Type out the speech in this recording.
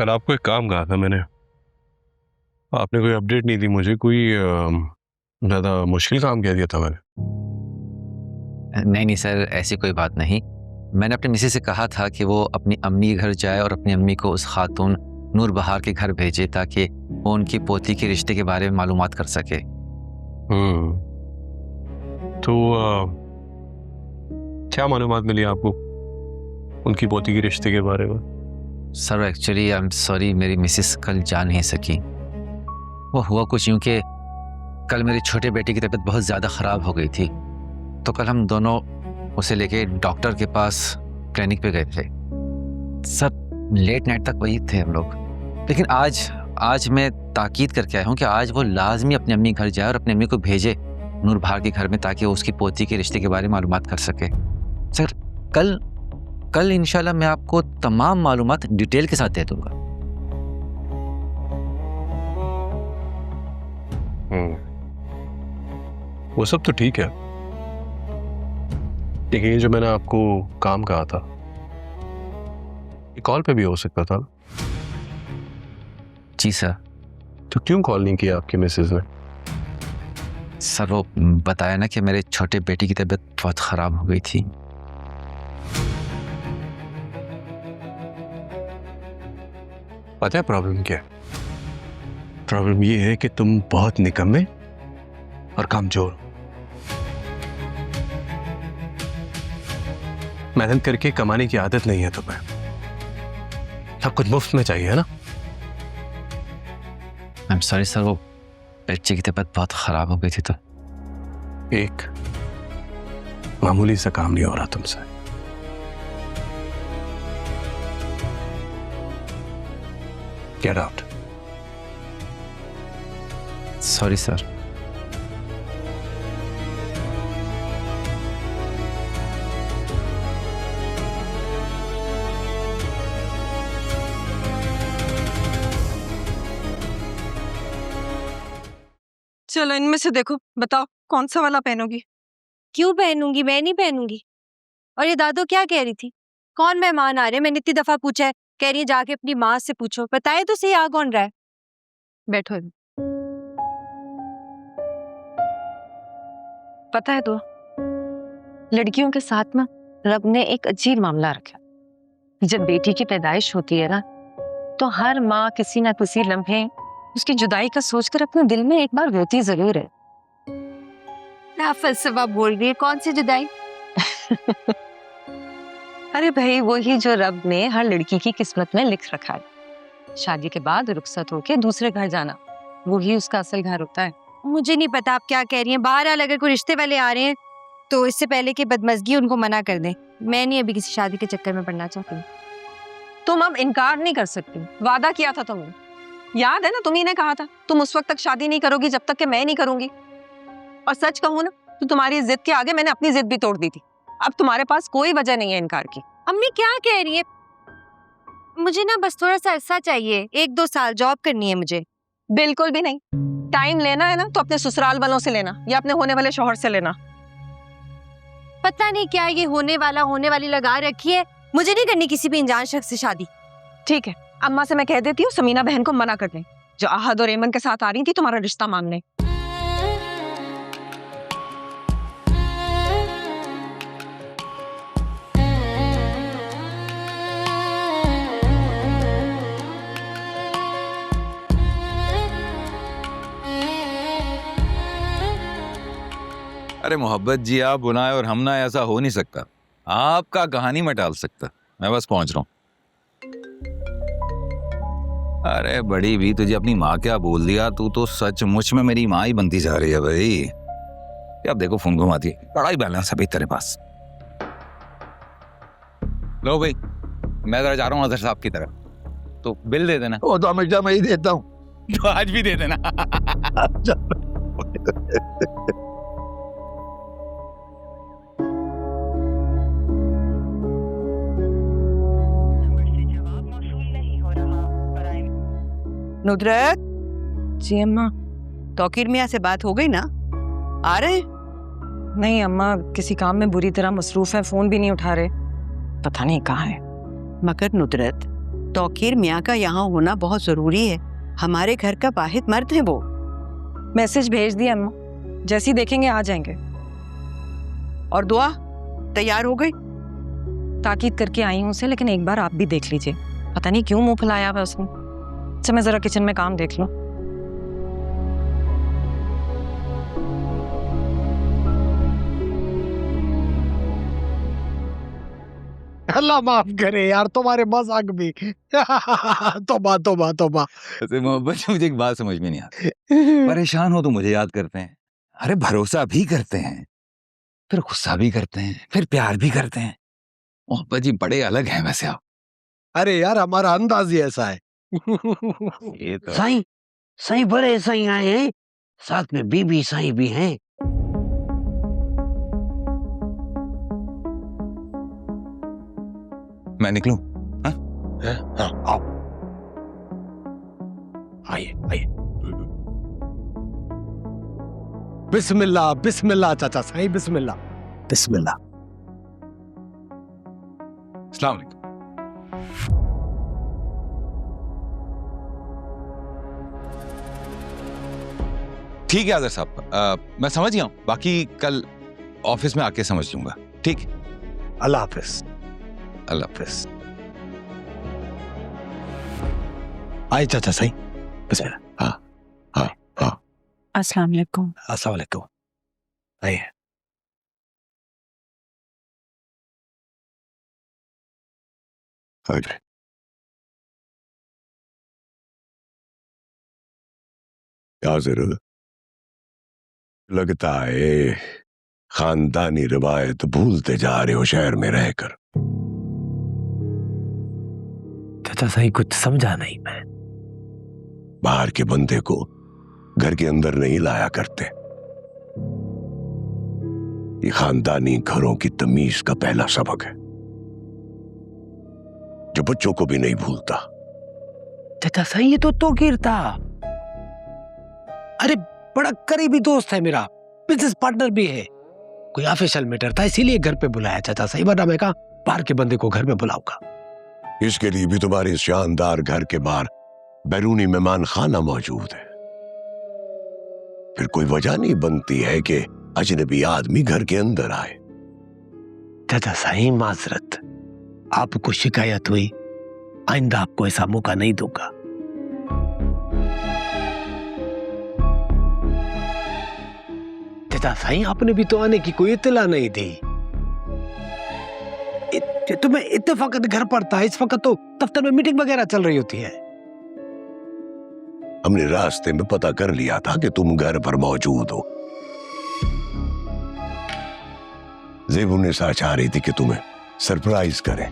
कल आपको एक काम कहा था मैंने, आपने कोई अपडेट नहीं दी मुझे। कोई ज़्यादा मुश्किल काम कह दिया था मैंने? नहीं सर, ऐसी कोई बात नहीं। मैंने अपनी मिसेज से कहा था कि वो अपनी अम्मी के घर जाए और अपनी अम्मी को उस खातून नूर बहार के घर भेजे ताकि वो उनकी पोती के रिश्ते के बारे में मालूमात कर सके। तो क्या मालूमात मिली आपको उनकी पोती के रिश्ते के बारे में? Sir actually I am sorry, मेरी मिसेस कल जा नहीं सकी। वो हुआ कुछ यूँ कि कल मेरी छोटे बेटे की तबीयत बहुत ज़्यादा ख़राब हो गई थी, तो कल हम दोनों उसे लेके डॉक्टर के पास क्लिनिक पे गए थे। सब लेट नाइट तक वही थे हम लोग। लेकिन आज मैं ताकीद करके आया हूँ कि आज वो लाजमी अपनी अम्मी घर जाए और अपनी अम्मी को भेजे नूर बहार के घर में ताकि वो उसकी पोती के रिश्ते के बारे में मालूमात कर सके। सर कल इंशाल्लाह मैं आपको तमाम मालूमात डिटेल के साथ दे दूंगा। वो सब तो ठीक है, लेकिन ये जो मैंने आपको काम कहा था ये कॉल पे भी हो सकता था। जी सर। तो क्यों कॉल नहीं किया आपकी मिसेज ने? सर वो बताया ना कि मेरे छोटे बेटे की तबीयत बहुत ख़राब हो गई थी। पता है प्रॉब्लम क्या है? प्रॉब्लम ये है कि तुम बहुत निकम्मे और कमजोर हो। मेहनत करके कमाने की आदत नहीं है तुम्हें, सब कुछ मुफ्त में चाहिए है ना? आई एम सॉरी सर, वो बच्चे की तबीयत बहुत ख़राब हो गई थी तो एक मामूली सा काम नहीं हो रहा तुमसे। Get out. Sorry sir. चलो इनमें से देखो, बताओ कौन सा वाला पहनोगी? क्यों पहनूंगी? मैं नहीं पहनूंगी। और ये दादो क्या कह रही थी? कौन मेहमान आ रहे हैं? मैंने इतनी दफा पूछा है, कह रही है जाके अपनी माँ से पूछो। बताए तो सही आ कौन रहा है। बैठो। पता है तो लड़कियों के साथ ना रब ने एक अजीब मामला रखा। जब बेटी की पैदाइश होती है ना, तो हर माँ किसी ना किसी लम्हे उसकी जुदाई का सोचकर अपने दिल में एक बार रोती जरूर है। क्या फलसफा बोल रही है? कौन सी जुदाई? अरे भाई, वही जो रब ने हर लड़की की किस्मत में लिख रखा है। शादी के बाद रुखसत होके दूसरे घर जाना, वही उसका असल घर होता है। मुझे नहीं पता आप क्या कह रही हैं। बहरहाल अगर कोई रिश्ते वाले आ रहे हैं तो इससे पहले कि बदमज़गी उनको मना कर दें। मैं नहीं अभी किसी शादी के चक्कर में पड़ना चाहती हूँ। तुम अब इनकार नहीं कर सकती। वादा किया था तुमने, याद है ना? तुम्ही ने कहा था तुम उस वक्त तक शादी नहीं करोगी जब तक कि मैं नहीं करूंगी। और सच कहूँ ना, तो तुम्हारी जिद के आगे मैंने अपनी जिद भी तोड़ दी थी। अब तुम्हारे पास कोई वजह नहीं है इनकार की। अम्मी क्या कह रही है? मुझे ना बस थोड़ा सा अरसा चाहिए, 1-2 साल जॉब करनी है मुझे। बिल्कुल भी नहीं। टाइम लेना है ना तो अपने ससुराल वालों से लेना या अपने होने वाले शौहर से लेना। पता नहीं क्या ये होने वाली लगा रखी है। मुझे नहीं करनी किसी भी अनजान शख्स से शादी। ठीक है, अम्मा से मैं कह देती हूँ समीना बहन को मना कर दें, जो आहद और एमन के साथ आ रही थी तुम्हारा रिश्ता मांगने। अरे मोहब्बत जी, आप बुनाए और हम ना, ऐसा हो नहीं सकता। आपका कहानी में टाल सकता। मैं बस पहुंच रहा हूँ। अरे बड़ी भी, तुझे अपनी माँ क्या बोल दिया? तू तो सचमुच में मेरी माँ ही बनती जा रही है भाई। अब देखो फोन घुमाती है, बड़ा ही बैलेंस है भाई तेरे पास। लो भाई, मैं जरा जा रहा हूँ अजहर साहब की तरफ, तो बिल दे देना। वो तो हमेशा मैं ही देता हूँ, तो आज भी दे देना। नुदरत, जी अम्मा। तौकीर मियाँ से बात हो गई ना? आ रहे? नहीं अम्मा, किसी काम में बुरी तरह मसरूफ है, फोन भी नहीं उठा रहे, पता नहीं कहाँ है। मगर नुदरत, तौकीर मियाँ का यहाँ होना बहुत जरूरी है। हमारे घर का वाहिद मर्द है वो। मैसेज भेज दिया अम्मा, जैसे ही देखेंगे आ जाएंगे। और दुआ तैयार हो गई? ताकीद करके आई हूँ उसे, लेकिन एक बार आप भी देख लीजिए, पता नहीं क्यों मुंह फुलाया हुआ उसने। अच्छा मैं जरा किचन में काम देख लूं। अल्लाह माफ करे यार, तुम्हारे मजाक भी। तौबा तौबा तौबा। वैसे मोहब्बत से मुझे एक बात समझ में नहीं आती, परेशान हो तो मुझे याद करते हैं, अरे भरोसा भी करते हैं, फिर गुस्सा भी करते हैं, फिर प्यार भी करते हैं। मोहब्बत जी बड़े अलग हैं वैसे आप। अरे यार हमारा अंदाज ही ऐसा है। ये तो साईं, साईं बड़े साईं आए हैं, साथ में बीबी साईं भी हैं। मैं निकलूं? हाँ, आओ, आइए आइए। बिस्मिल्लाह बिस्मिल्लाह चाचा साईं, बिस्मिल्लाह बिस्मिल्लाह। अस्सलाम वालेकुम। ठीक है आज़र साहब, मैं समझ गया हूँ, बाकी कल ऑफिस में आके समझ लूंगा। ठीक, अल्लाह हाफिज। अल्लाह हाफिज। आए चाचा साईं, बिस्मिल्लाह। हाँ हाँ हाँ। अस्सलाम वालेकुम। अस्सलाम वालेकुम। आइए। याज़िर, लगता है खानदानी रिवायत भूलते जा रहे हो शहर में रहकर। चाचा साईं कुछ समझा नहीं मैं। बाहर के बंदे को घर के अंदर नहीं लाया करते। ये खानदानी घरों की तमीज का पहला सबक है जो बच्चों को भी नहीं भूलता। चाचा साईं ये तो तौकीर था। अरे बड़ा करीबी दोस्त है मेरा, बिजनेस पार्टनर भी है। कोई ऑफिशियल मैटर था इसीलिए घर पे बुलाया चाचा साईं, वरना मैं कहा बाहर के बंदे को घर में बुलाऊंगा। इसके लिए भी तुम्हारे शानदार घर के बाहर बैरूनी मेहमान खाना मौजूद है। फिर कोई वजह नहीं बनती है कि अजनबी आदमी घर के अंदर आए। चाचा साईं माजरत, आपको शिकायत हुई, आइंदा आपको ऐसा मौका नहीं दूंगा। चाचा साईं आपने भी तो आने की कोई इत्तला नहीं दी। तुम्हें इत्तेफाकत घर पर था, इस वक्त तो दफ्तर में मीटिंग वगैरह चल रही होती है। हमने रास्ते में पता कर लिया था कि तुम घर पर मौजूद हो। ज़ेबुन्निसा चाह रही थी कि तुम्हें सरप्राइज करें।